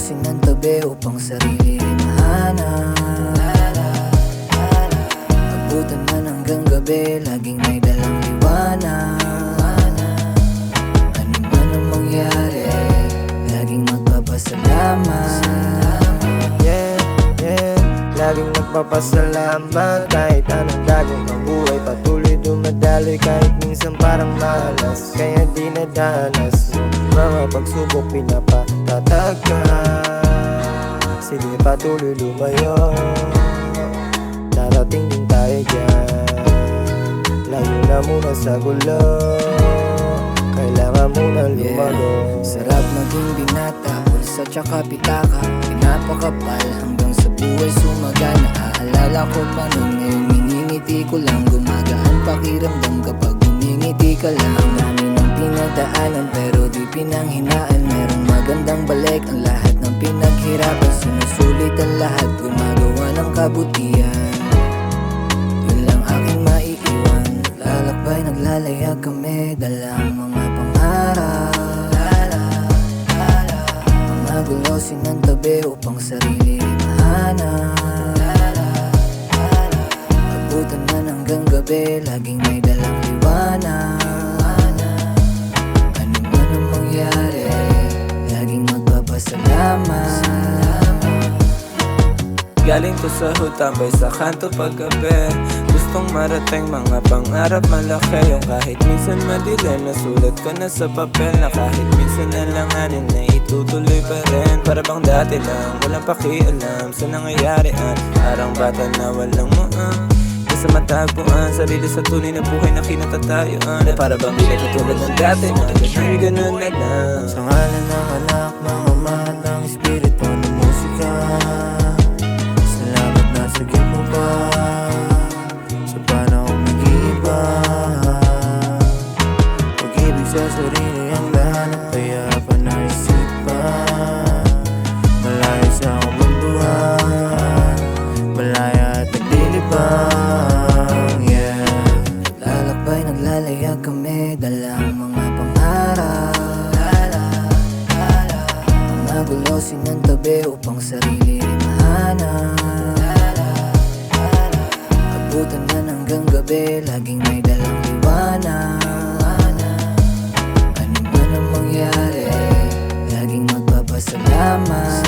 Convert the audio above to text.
Magulosin ng tabi upang sarili ay mahanap. Abutan man hanggang gabi, laging may dalang liwanag. Ano man ang mangyari, laging magpapasalamat. Laging nagpapasalamat kahit anong dagong ang buhay. Patuloy dumadaloy kahit minsan parang malas. Kaya di nadanas mga pagsubok pinapatatag ka. Sige patuloy lumayo, darating din tayo dyan. Layo na muna sa gulo, kailangan muna lumago. Sarap maging binata, bulsa tsaka pitaka. Pinapakapal hanggang sa buhay sumagana. Aalala ko pa nung ngayon miningiti ko lang. Gumagaan pakiramdam kapag humingiti ka lang. Ang dami ng pinagdaanan pero di pinanghinaan. Merong magandang balik ang lahat ng pinaghirapan. Sinusulit ang lahat, gumagawa ng kabutihan. Yun lang aking maiiwan. Lalakbay, naglalayag kami, dala ang mga pangarap. Magulosin ng tabi upang sarili ay mahanap. Abutan man hanggang gabi, laging may dalang liwanag. Ano man ang mangyari, laging magpapasalamat. Galing ko sa hutambay sa kanto paggabi. Gustong marating mga pangarap malaki. Yung kahit minsan madilim, nasulat ko na sa papel. Na kahit minsan alanganin na itutuloy pa rin. Para bang dati lang, walang pakialam sa nangyayarian. Parang bata na walang sa matagpuan, sarili sa tunay na buhay na kinatatayuan. Para bang di katulad ng dati, mga ganun na lang. Sa ngalan ng anak, ng ama, ng espiritu ng musika, salamat na sa mo pa sa panahong nag-iiba. Pag-ibig sa sarili ang lahat ng payapan na isipan. Malayo sa akong munduhan, malaya at naglilibang. Lalakbay, naglalayag kami, dala ang mga pangarap. Magulosin ng tabi upang sarili ay mahanap. Abutan man hanggang gabi, laging may dalang liwanag. Ano man ang mangyari, laging magpapasalamat.